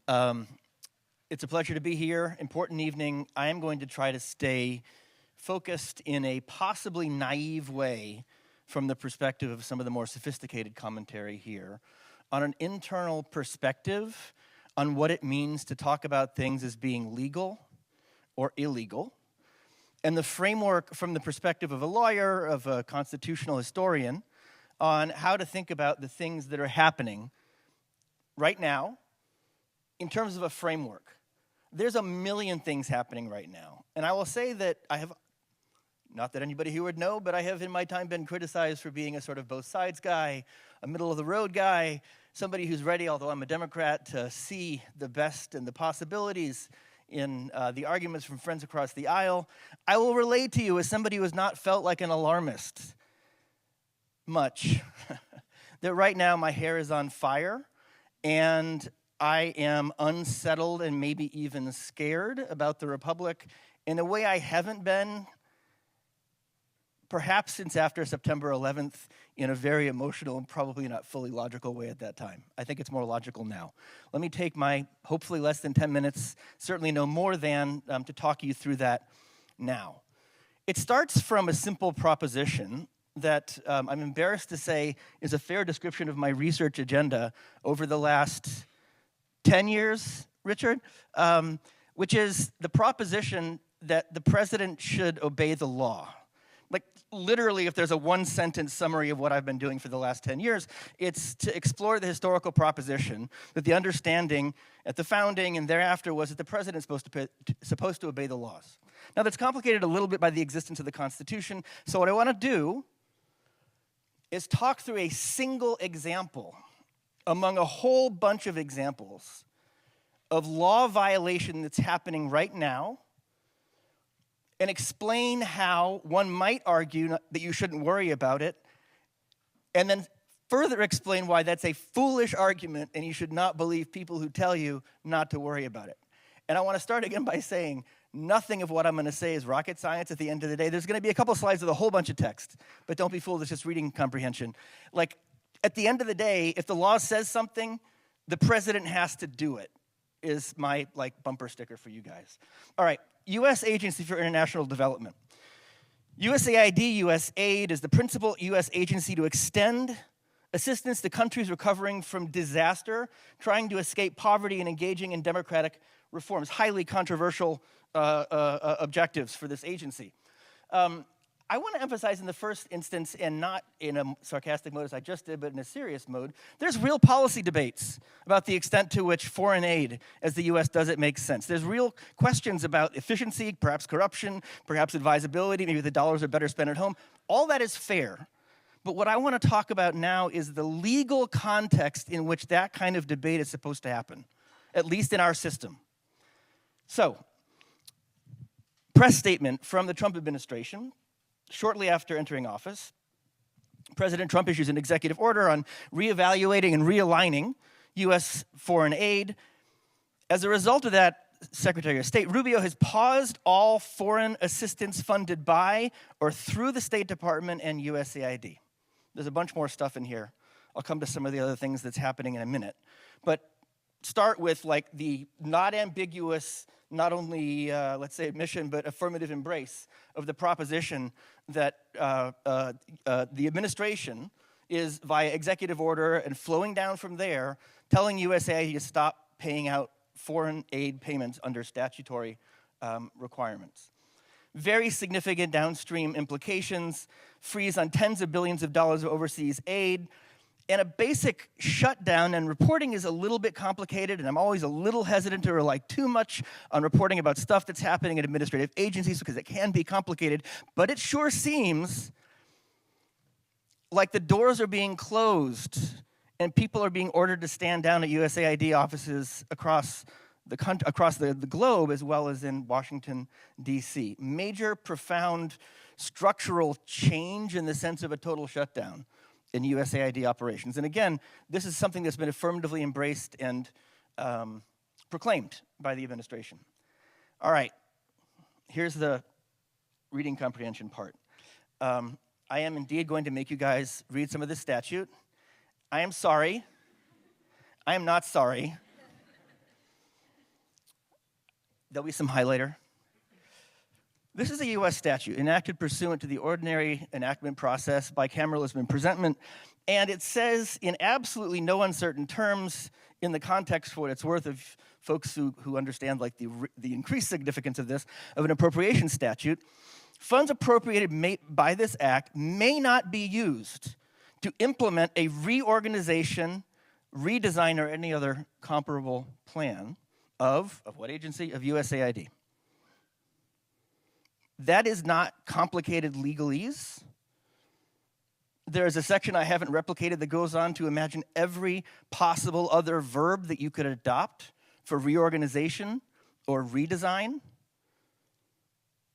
It's a pleasure to be here. Important evening. I am going to try to stay focused in a possibly naive way from the perspective of some of the more sophisticated commentary here on an internal perspective on what it means to talk about things as being legal or illegal, and the framework from the perspective of a lawyer, of a constitutional historian, on how to think about the things that are happening right now in terms of a framework. There's a million things happening right now. And I will say that I have, not that anybody here would know, but I have in my time been criticized for being a sort of both sides guy, a middle of the road guy, somebody who's ready, although I'm a Democrat, to see the best and the possibilities in the arguments from friends across the aisle. I will relate to you as somebody who has not felt like an alarmist much, that right now my hair is on fire, and I am unsettled and maybe even scared about the Republic in a way I haven't been, perhaps since after September 11th, in a very emotional and probably not fully logical way at that time. I think it's more logical now. Let me take my hopefully less than 10 minutes, certainly no more than, to talk you through that now. It starts from a simple proposition that I'm embarrassed to say is a fair description of my research agenda over the last 10 years, Richard, which is the proposition that the president should obey the law. Like, literally, if there's a one-sentence summary of what I've been doing for the last 10 years, it's to explore the historical proposition that the understanding at the founding and thereafter was that the president's supposed to obey the laws. Now, that's complicated a little bit by the existence of the Constitution, so what I want to do is talk through a single example among a whole bunch of examples of law violation that's happening right now, and explain how one might argue that you shouldn't worry about it, and then further explain why that's a foolish argument and you should not believe people who tell you not to worry about it. And I want to start again by saying nothing of what I'm going to say is rocket science at the end of the day. There's going to be a couple slides with a whole bunch of text, but don't be fooled, it's just reading comprehension. Like, at the end of the day, if the law says something, the president has to do it, is my bumper sticker for you guys. All right, U.S. Agency for International Development. USAID, USAID, is the principal U.S. agency to extend assistance to countries recovering from disaster, trying to escape poverty and engaging in democratic reforms. Highly controversial objectives for this agency. I want to emphasize in the first instance, and not in a sarcastic mode as I just did, but in a serious mode, there's real policy debates about the extent to which foreign aid, as the U.S. does it, makes sense. There's real questions about efficiency, perhaps corruption, perhaps advisability, maybe the dollars are better spent at home. All that is fair. But what I want to talk about now is the legal context in which that kind of debate is supposed to happen, at least in our system. So, press statement from the Trump administration. Shortly after entering office, President Trump issues an executive order on reevaluating and realigning U.S. foreign aid. As a result of that, Secretary of State Rubio has paused all foreign assistance funded by or through the State Department and USAID. There's a bunch more stuff in here. I'll come to some of the other things that's happening in a minute. But start with the not ambiguous, not only, let's say, admission, but affirmative embrace of the proposition that the administration is, via executive order and flowing down from there, telling USAID to stop paying out foreign aid payments under statutory requirements. Very significant downstream implications, freeze on tens of billions of dollars of overseas aid, and a basic shutdown. And reporting is a little bit complicated, and I'm always a little hesitant to rely too much on reporting about stuff that's happening at administrative agencies because it can be complicated, but it sure seems like the doors are being closed and people are being ordered to stand down at USAID offices across the globe, as well as in Washington, D.C. Major, profound structural change in the sense of a total shutdown in USAID operations. And again, this is something that's been affirmatively embraced and proclaimed by the administration. All right, here's the reading comprehension part. I am indeed going to make you guys read some of this statute. I am sorry. I am not sorry. There'll be some highlighter. This is a U.S. statute enacted pursuant to the ordinary enactment process, bicameralism, presentment, and it says in absolutely no uncertain terms, in the context for what it's worth of folks who understand like the increased significance of this, of an appropriation statute, funds appropriated by this act may not be used to implement a reorganization, redesign, or any other comparable plan of what agency? Of USAID. That is not complicated legalese. There is a section I haven't replicated that goes on to imagine every possible other verb that you could adopt for reorganization or redesign,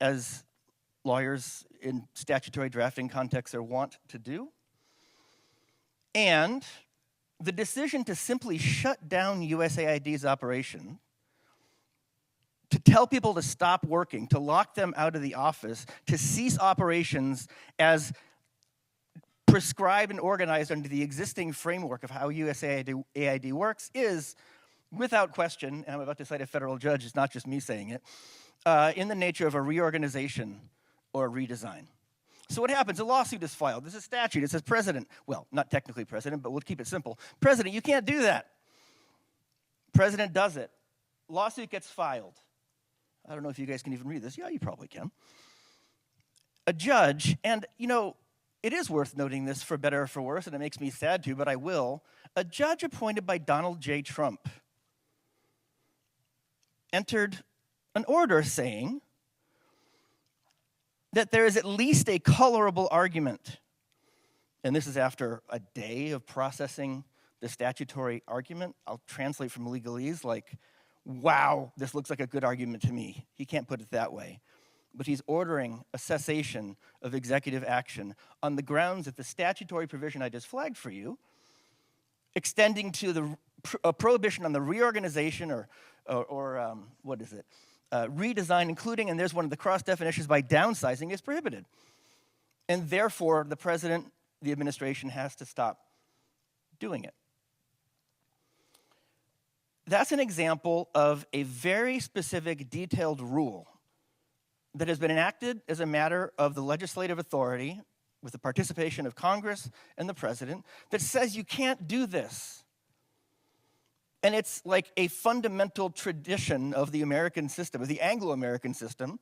as lawyers in statutory drafting contexts are wont to do. And the decision to simply shut down USAID's operation, to tell people to stop working, to lock them out of the office, to cease operations as prescribed and organized under the existing framework of how USAID works is, without question, and I'm about to cite a federal judge, it's not just me saying it, in the nature of a reorganization or a redesign. So what happens? A lawsuit is filed. There's a statute. It says, President, well, not technically President, but we'll keep it simple. President, you can't do that. President does it. Lawsuit gets filed. I don't know if you guys can even read this. Yeah, you probably can. A judge, and it is worth noting this for better or for worse, and it makes me sad to, but I will. A judge appointed by Donald J. Trump entered an order saying that there is at least a colorable argument, and this is after a day of processing the statutory argument. I'll translate from legalese like, wow, this looks like a good argument to me. He can't put it that way. But he's ordering a cessation of executive action on the grounds that the statutory provision I just flagged for you, extending to a prohibition on the reorganization or redesign, including, and there's one of the cross definitions, by downsizing, is prohibited. And therefore, the president, the administration, has to stop doing it. That's an example of a very specific, detailed rule that has been enacted as a matter of the legislative authority with the participation of Congress and the president that says you can't do this. And it's like a fundamental tradition of the American system, of the Anglo-American system,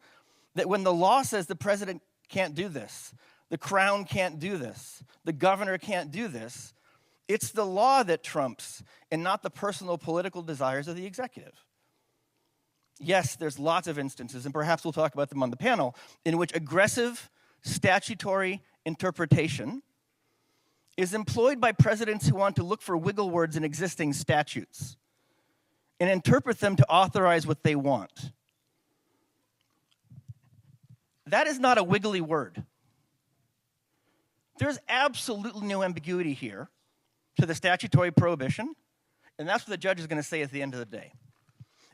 that when the law says the president can't do this, the crown can't do this, the governor can't do this, it's the law that trumps and not the personal political desires of the executive. Yes, there's lots of instances, and perhaps we'll talk about them on the panel, in which aggressive statutory interpretation is employed by presidents who want to look for wiggle words in existing statutes and interpret them to authorize what they want. That is not a wiggly word. There's absolutely no ambiguity here to the statutory prohibition, and that's what the judge is going to say at the end of the day.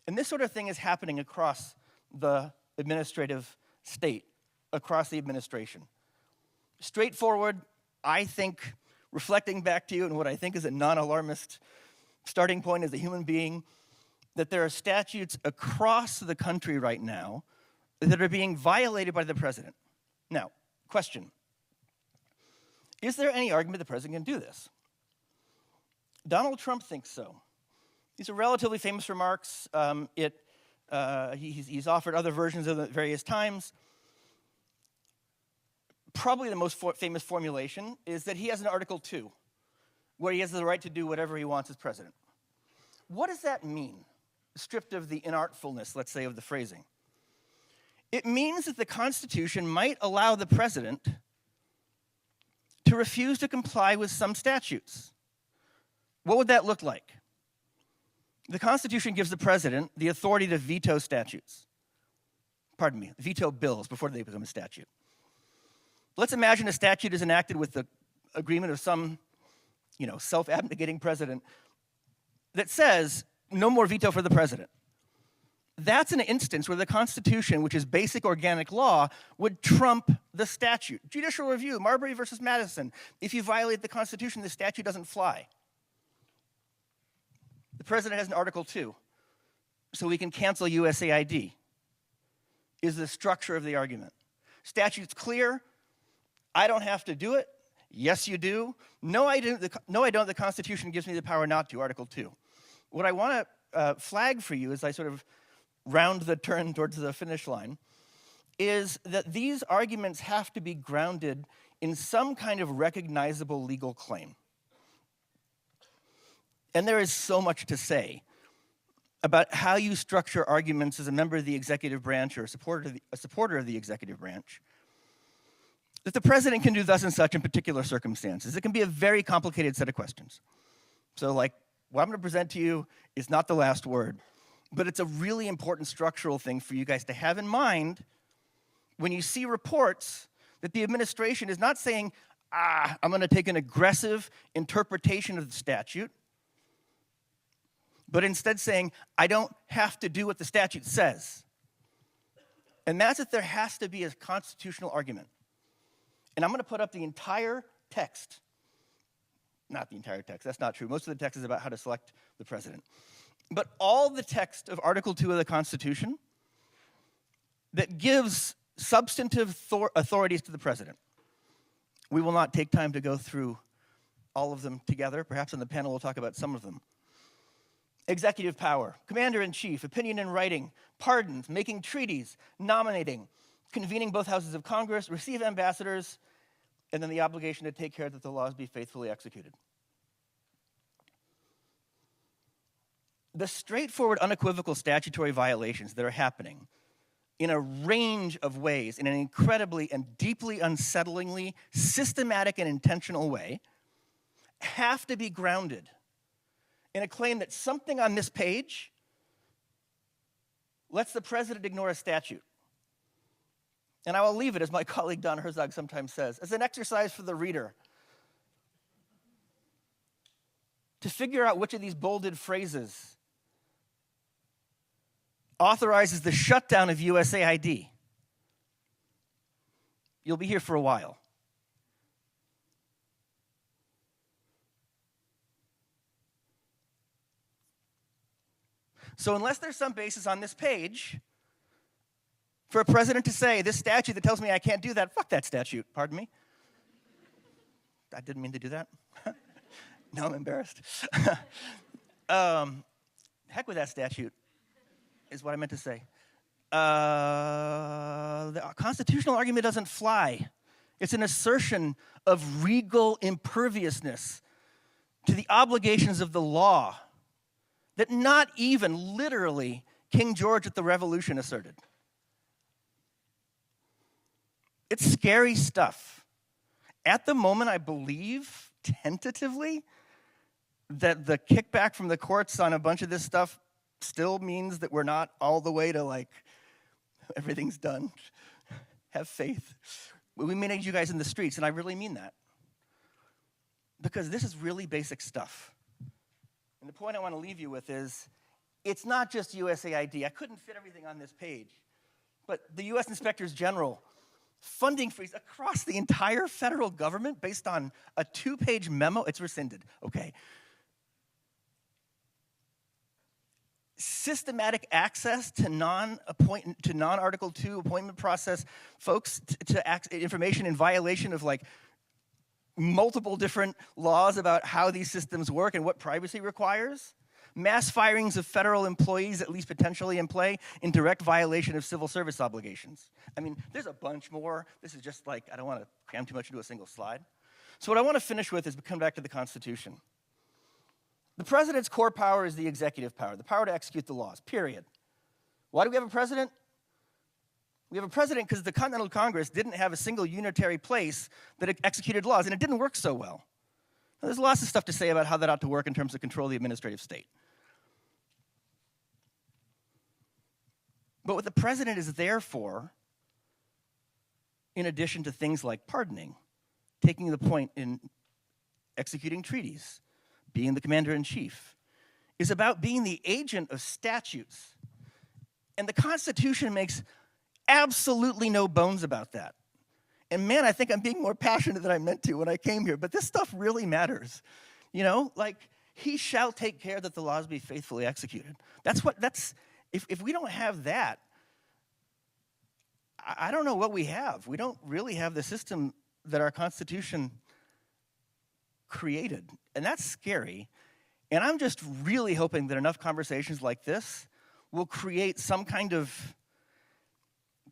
And this sort of thing is happening across the administrative state, across the administration. Straightforward, I think, reflecting back to you and what I think is a non-alarmist starting point as a human being, that there are statutes across the country right now that are being violated by the president. Now, question. Is there any argument the president can do this? Donald Trump thinks so. These are relatively famous remarks. He's offered other versions of them at various times. Probably the most famous formulation is that he has an Article 2, where he has the right to do whatever he wants as president. What does that mean, stripped of the inartfulness, let's say, of the phrasing? It means that the Constitution might allow the president to refuse to comply with some statutes. What would that look like? The Constitution gives the president the authority to veto statutes. Veto bills before they become a statute. Let's imagine a statute is enacted with the agreement of some, self-abnegating president that says no more veto for the president. That's an instance where the Constitution, which is basic organic law, would trump the statute. Judicial review, Marbury versus Madison. If you violate the Constitution, the statute doesn't fly. The president has an Article 2, so we can cancel USAID. is the structure of the argument. Statute's clear. I don't have to do it. Yes, you do. No, I don't. The Constitution gives me the power not to, Article 2. What I want to flag for you as I sort of round the turn towards the finish line is that these arguments have to be grounded in some kind of recognizable legal claim. And there is so much to say about how you structure arguments as a member of the executive branch or a supporter of the executive branch, that the president can do thus and such in particular circumstances. It can be a very complicated set of questions. So like, what I'm going to present to you is not the last word, but it's a really important structural thing for you guys to have in mind when you see reports that the administration is not saying, I'm going to take an aggressive interpretation of the statute, but instead saying, I don't have to do what the statute says. And that's that there has to be a constitutional argument. And I'm going to put up the entire text. Not the entire text, that's not true. Most of the text is about how to select the president. But all the text of Article 2 of the Constitution that gives substantive authorities to the president. We will not take time to go through all of them together. Perhaps on the panel we'll talk about some of them. Executive power, commander-in-chief, opinion in writing, pardons, making treaties, nominating, convening both houses of Congress, receive ambassadors, and then the obligation to take care that the laws be faithfully executed. The straightforward, unequivocal statutory violations that are happening in a range of ways, in an incredibly and deeply unsettlingly systematic and intentional way, have to be grounded in a claim that something on this page lets the president ignore a statute. And I will leave it, as my colleague Don Herzog sometimes says, as an exercise for the reader to figure out which of these bolded phrases authorizes the shutdown of USAID. You'll be here for a while. So unless there's some basis on this page for a president to say, this statute that tells me I can't do that, fuck that statute, pardon me. I didn't mean to do that. Now I'm embarrassed. Heck with that statute, is what I meant to say. The constitutional argument doesn't fly. It's an assertion of regal imperviousness to the obligations of the law that not even literally King George at the Revolution asserted. It's scary stuff. At the moment, I believe, tentatively, that the kickback from the courts on a bunch of this stuff still means that we're not all the way to like, everything's done. Have faith. We may need you guys in the streets, and I really mean that. Because this is really basic stuff. And the point I want to leave you with is, it's not just USAID. I couldn't fit everything on this page. But the U.S. Inspectors General, funding freeze across the entire federal government based on a 2-page memo. It's rescinded, okay. Systematic access to non-Article 2 appointment process folks to information in violation of like multiple different laws about how these systems work and what privacy requires. Mass firings of federal employees, at least potentially in play, in direct violation of civil service obligations. I mean, there's a bunch more. This is just like, I don't want to cram too much into a single slide. So what I want to finish with is come back to the Constitution. The president's core power is the executive power, the power to execute the laws, period. Why do we have a president? We have a president because the Continental Congress didn't have a single unitary place that executed laws, and it didn't work so well. Now, there's lots of stuff to say about how that ought to work in terms of control of the administrative state. But what the president is there for, in addition to things like pardoning, taking the point in executing treaties, being the commander-in-chief, is about being the agent of statutes. And the Constitution makes absolutely no bones about that. And man, I think I'm being more passionate than I meant to when I came here, but this stuff really matters. You know, like, he shall take care that the laws be faithfully executed. If we don't have that, I don't know what we have. We don't really have the system that our Constitution created, and that's scary. And I'm just really hoping that enough conversations like this will create some kind of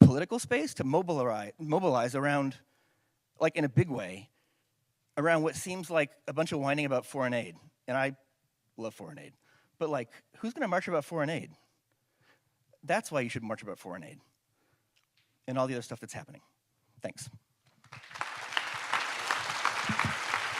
political space to mobilize around, like in a big way, around what seems like a bunch of whining about foreign aid. And I love foreign aid. But like, who's going to march about foreign aid? That's why you should march about foreign aid and all the other stuff that's happening. Thanks.